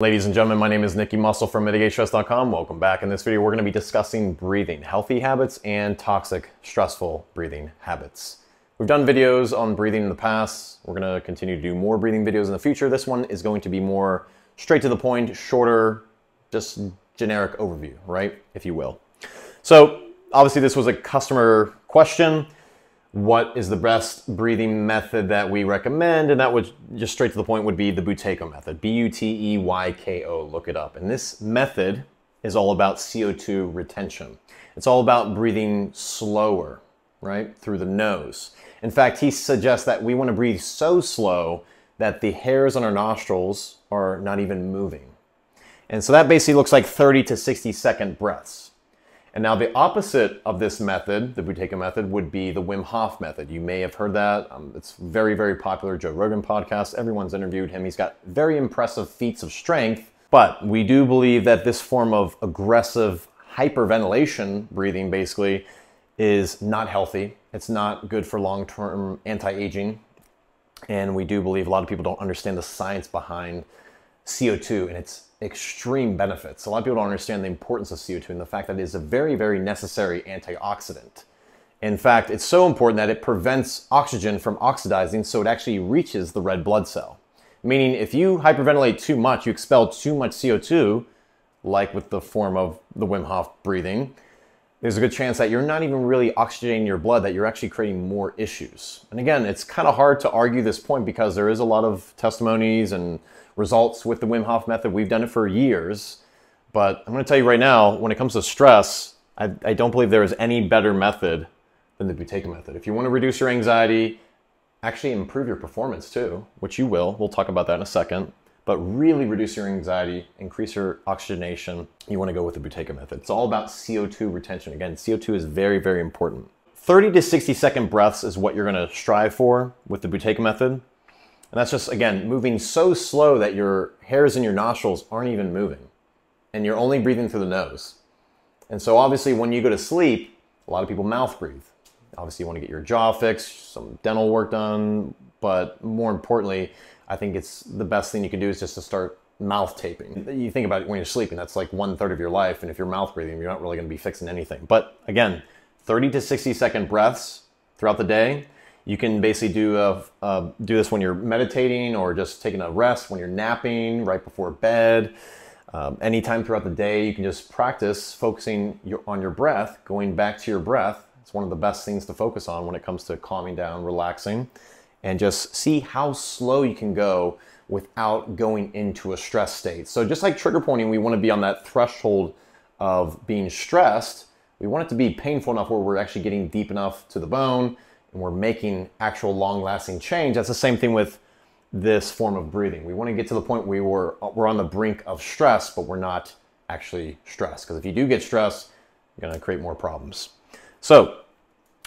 Ladies and gentlemen, my name is Nicky Muscle from MitigateStress.com. Welcome back. In this video, we're going to be discussing breathing, healthy habits and toxic, stressful breathing habits. We've done videos on breathing in the past. We're going to continue to do more breathing videos in the future. This one is going to be more straight to the point, shorter, just generic overview, right? If you will. So obviously this was a customer question. What is the best breathing method that we recommend? And that would just straight to the point would be the Buteyko method, B-U-T-E-Y-K-O, look it up. And this method is all about CO2 retention. It's all about breathing slower, right? Through the nose. In fact, he suggests that we want to breathe so slow that the hairs on our nostrils are not even moving. And so that basically looks like 30 to 60 second breaths. And now the opposite of this method, the Buteyko method, would be the Wim Hof method. You may have heard that. It's very, very popular. Joe Rogan podcast. Everyone's interviewed him. He's got very impressive feats of strength. But we do believe that this form of aggressive hyperventilation breathing basically is not healthy. It's not good for long-term anti-aging. And we do believe a lot of people don't understand the science behind CO2 and its extreme benefits. A lot of people don't understand the importance of CO2 and the fact that it is a very, very necessary antioxidant. In fact, it's so important that it prevents oxygen from oxidizing, so it actually reaches the red blood cell. Meaning if you hyperventilate too much, you expel too much CO2, like with the form of the Wim Hof breathing, there's a good chance that you're not even really oxygenating your blood, that you're actually creating more issues. And again, it's kind of hard to argue this point because there is a lot of testimonies and results with the Wim Hof method. We've done it for years, but I'm going to tell you right now, when it comes to stress, I don't believe there is any better method than the Buteyko method. If you want to reduce your anxiety, actually improve your performance too, which you will. We'll talk about that in a second. But really reduce your anxiety, increase your oxygenation, you want to go with the Buteyko method. It's all about CO2 retention. Again, CO2 is very, very important. 30 to 60 second breaths is what you're going to strive for with the Buteyko method. And that's just, again, moving so slow that your hairs in your nostrils aren't even moving. And you're only breathing through the nose. And so obviously when you go to sleep, a lot of people mouth breathe. Obviously you want to get your jaw fixed, some dental work done, but more importantly, I think it's the best thing you can do is just to start mouth taping. You think about it when you're sleeping, that's like 1/3 of your life. And if you're mouth breathing, you're not really going to be fixing anything. But again, 30 to 60 second breaths throughout the day. You can basically do this when you're meditating or just taking a rest, when you're napping, right before bed. Anytime throughout the day, you can just practice focusing on your breath, going back to your breath. It's one of the best things to focus on when it comes to calming down, relaxing, and just see how slow you can go without going into a stress state. So just like trigger pointing, we want to be on that threshold of being stressed. We want it to be painful enough where we're actually getting deep enough to the bone and we're making actual long-lasting change. That's the same thing with this form of breathing. We want to get to the point where we're on the brink of stress, but we're not actually stressed. Because if you do get stressed, you're going to create more problems. So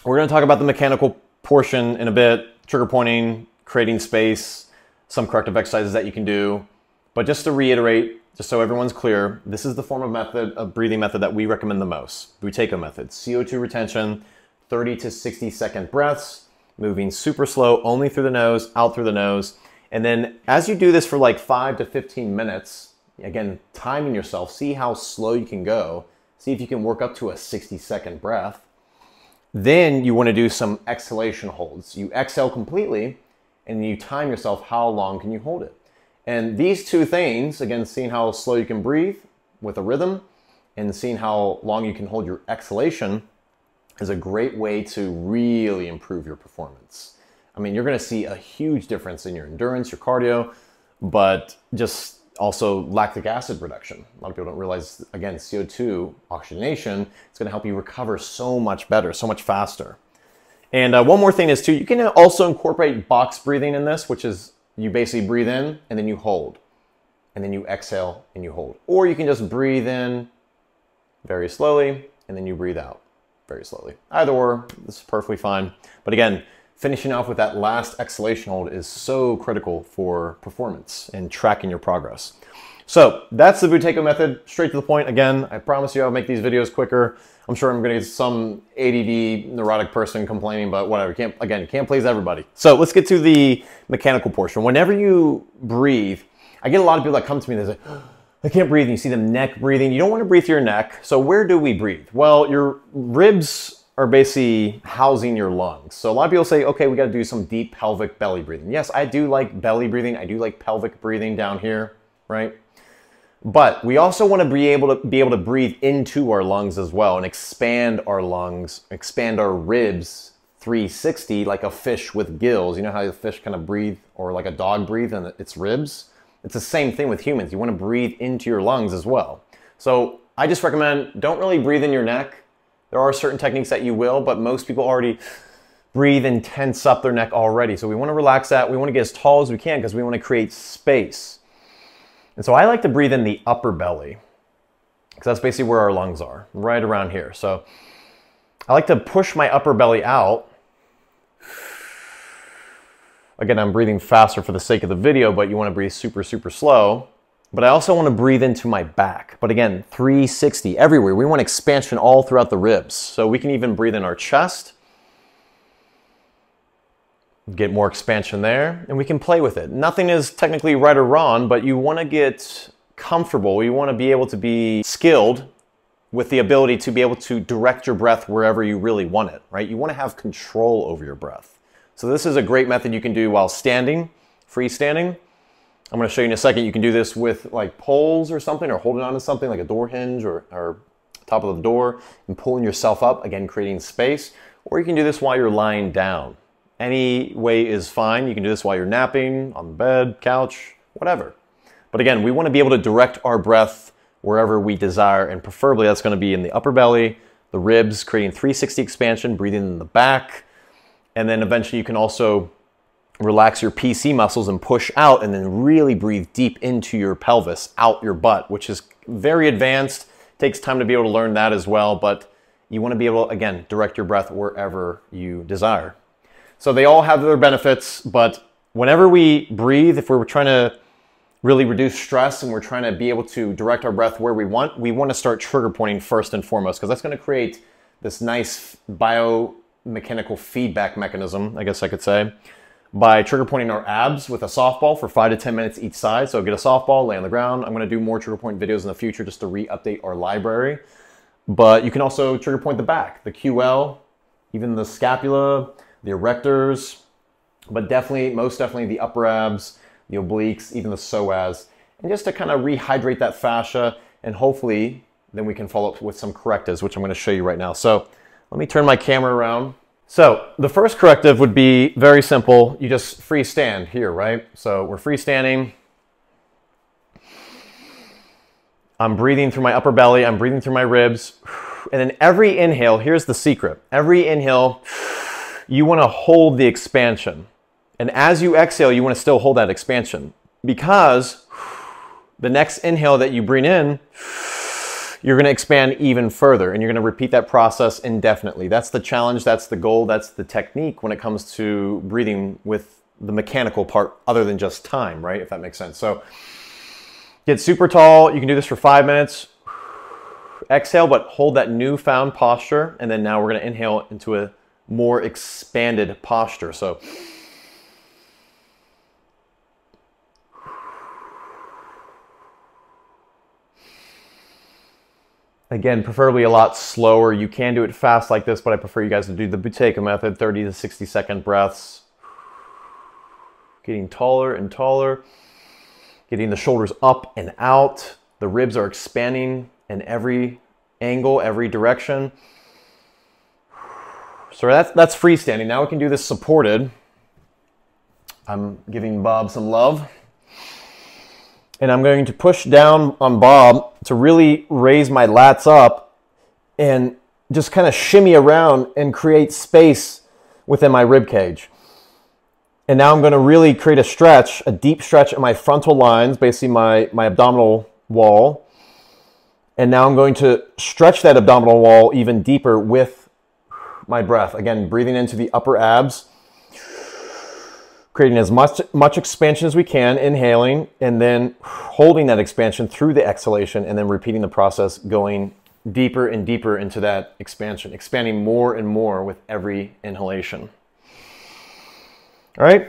we're going to talk about the mechanical portion in a bit, trigger pointing, creating space, some corrective exercises that you can do. But just to reiterate, just so everyone's clear, this is the form of breathing method that we recommend the most. Buteyko method, CO2 retention, 30 to 60 second breaths, moving super slow, only through the nose, out through the nose. And then as you do this for like 5 to 15 minutes, again, timing yourself, see how slow you can go. See if you can work up to a 60-second breath. Then you want to do some exhalation holds. You exhale completely and you time yourself how long can you hold it. And these two things, again, seeing how slow you can breathe with a rhythm and seeing how long you can hold your exhalation is a great way to really improve your performance. I mean, you're going to see a huge difference in your endurance, your cardio, but just also lactic acid reduction. A lot of people don't realize, again, CO2 oxygenation is going to help you recover so much better, so much faster. And one more thing is too, you can also incorporate box breathing in this, which is you basically breathe in and then you hold, and then you exhale and you hold. Or you can just breathe in very slowly and then you breathe out very slowly. Either or, this is perfectly fine. But again, finishing off with that last exhalation hold is so critical for performance and tracking your progress. So that's the Buteyko method, straight to the point. Again, I promise you I'll make these videos quicker. I'm sure I'm gonna get some ADD neurotic person complaining, but whatever, can't please everybody. So let's get to the mechanical portion. Whenever you breathe, I get a lot of people that come to me and they say, I can't breathe. And you see them neck breathing. You don't want to breathe through your neck. So where do we breathe? Well, your ribs are basically housing your lungs. So a lot of people say, okay, we got to do some deep pelvic belly breathing. Yes, I do like belly breathing. I do like pelvic breathing down here, right? But we also want to be able to breathe into our lungs as well and expand our lungs, expand our ribs 360 like a fish with gills. You know how the fish kind of breathe, or like a dog breathe in its ribs? It's the same thing with humans. You want to breathe into your lungs as well. So I just recommend don't really breathe in your neck. There are certain techniques that you will, but most people already breathe and tense up their neck already. So we want to relax that. We want to get as tall as we can because we want to create space. And so I like to breathe in the upper belly because that's basically where our lungs are, right around here. So I like to push my upper belly out. Again, I'm breathing faster for the sake of the video, but you want to breathe super, super slow. But I also want to breathe into my back. But again, 360 everywhere. We want expansion all throughout the ribs. So we can even breathe in our chest. Get more expansion there, and we can play with it. Nothing is technically right or wrong, but you want to get comfortable. You want to be able to be skilled with the ability to be able to direct your breath wherever you really want it, right? You want to have control over your breath. So this is a great method you can do while standing, freestanding. I'm going to show you in a second. You can do this with like poles or something, or holding on to something like a door hinge or top of the door and pulling yourself up, again, creating space. Or you can do this while you're lying down. Any way is fine. You can do this while you're napping, on the bed, couch, whatever. But again, we want to be able to direct our breath wherever we desire, and preferably that's going to be in the upper belly, the ribs, creating 360 expansion, breathing in the back. And then eventually you can also relax your PC muscles and push out, and then really breathe deep into your pelvis, out your butt, which is very advanced. Takes time to be able to learn that as well, but you want to be able to, again, direct your breath wherever you desire. So they all have their benefits, but whenever we breathe, if we're trying to really reduce stress and we're trying to be able to direct our breath where we want to start trigger pointing first and foremost, because that's going to create this nice biomechanical feedback mechanism, I guess I could say, by trigger pointing our abs with a softball for 5 to 10 minutes each side. So get a softball, lay on the ground. I'm going to do more trigger point videos in the future just to re-update our library. But you can also trigger point the back, the QL, even the scapula, the erectors, but definitely, most definitely the upper abs, the obliques, even the psoas, and just to kind of rehydrate that fascia, and hopefully then we can follow up with some correctives, which I'm going to show you right now. So let me turn my camera around. So the first corrective would be very simple. You just freestand here, right? So we're freestanding. I'm breathing through my upper belly. I'm breathing through my ribs. And then every inhale, here's the secret. Every inhale, you want to hold the expansion. And as you exhale, you want to still hold that expansion, because the next inhale that you bring in, you're going to expand even further, and you're going to repeat that process indefinitely. That's the challenge, that's the goal, that's the technique when it comes to breathing with the mechanical part other than just time, right? If that makes sense. So get super tall. You can do this for 5 minutes. Exhale, but hold that newfound posture. And then now we're going to inhale into a more expanded posture. So again, preferably a lot slower. You can do it fast like this, but I prefer you guys to do the Buteyko method, 30 to 60 second breaths. Getting taller and taller, getting the shoulders up and out. The ribs are expanding in every angle, every direction. So that's freestanding. Now we can do this supported. I'm giving Bob some love. And I'm going to push down on Bob to really raise my lats up and just kind of shimmy around and create space within my rib cage. And now I'm going to really create a stretch, a deep stretch in my frontal lines, basically my abdominal wall. And now I'm going to stretch that abdominal wall even deeper with my breath. Again, breathing into the upper abs, creating as much expansion as we can, inhaling, and then holding that expansion through the exhalation, and then repeating the process, going deeper and deeper into that expansion, expanding more and more with every inhalation. All right,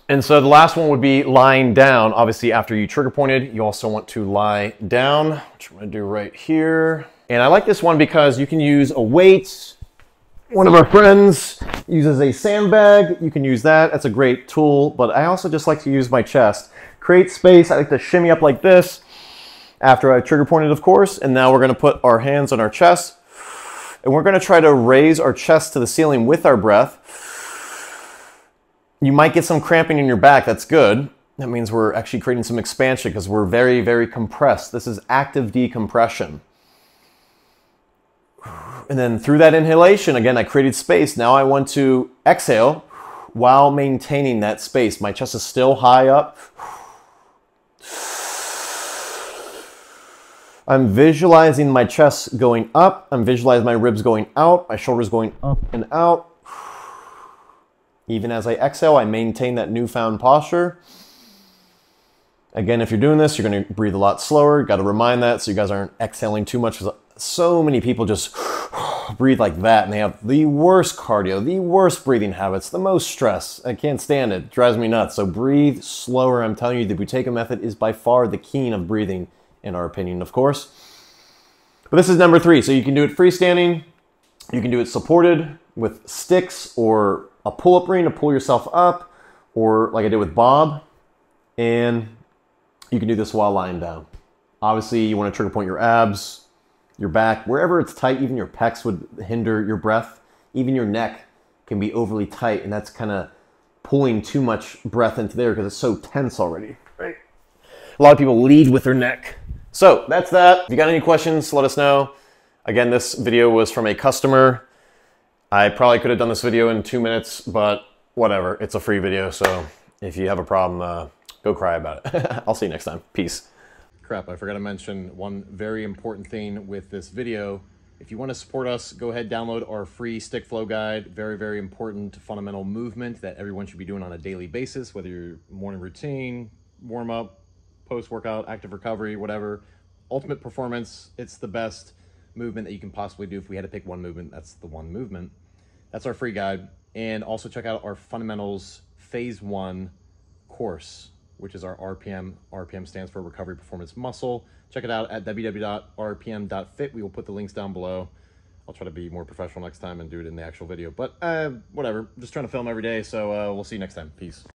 And so the last one would be lying down. Obviously, after you trigger pointed, you also want to lie down, which I'm gonna do right here. And I like this one because you can use a weight. One of our friends uses a sandbag. You can use that. That's a great tool, but I also just like to use my chest. Create space. I like to shimmy up like this after I trigger pointed, of course. And now we're gonna put our hands on our chest, and we're gonna try to raise our chest to the ceiling with our breath. You might get some cramping in your back. That's good. That means we're actually creating some expansion because we're very, very compressed. This is active decompression. And then through that inhalation, again, I created space. Now I want to exhale while maintaining that space. My chest is still high up. I'm visualizing my chest going up. I'm visualizing my ribs going out. My shoulders going up and out. Even as I exhale, I maintain that newfound posture. Again, if you're doing this, you're going to breathe a lot slower. Got to remind that so you guys aren't exhaling too much. So many people just breathe like that, and they have the worst cardio, the worst breathing habits, the most stress. I can't stand it. It drives me nuts. So breathe slower. I'm telling you, the Buteyko method is by far the king of breathing, in our opinion, of course. But this is number 3. So you can do it freestanding. You can do it supported with sticks or a pull-up ring to pull yourself up, or like I did with Bob. And you can do this while lying down. Obviously, you want to trigger point your abs, your back, wherever it's tight. Even your pecs would hinder your breath. Even your neck can be overly tight, and that's kind of pulling too much breath into there because it's so tense already, right? A lot of people lead with their neck. So that's that. If you got any questions, let us know. Again, this video was from a customer. I probably could have done this video in 2 minutes, but whatever. It's a free video, so if you have a problem, go cry about it. I'll see you next time. Peace. Crap, I forgot to mention one very important thing with this video. If you want to support us, go ahead, download our free stick flow guide. Very, very important fundamental movement that everyone should be doing on a daily basis, whether you're morning routine, warm up, post-workout, active recovery, whatever. Ultimate performance, it's the best movement that you can possibly do. If we had to pick one movement, that's the one movement. That's our free guide. And also check out our fundamentals phase 1 course, which is our RPM. RPM stands for Recovery Performance Muscle. Check it out at www.rpm.fit. We will put the links down below. I'll try to be more professional next time and do it in the actual video. But whatever, just trying to film every day. So we'll see you next time. Peace.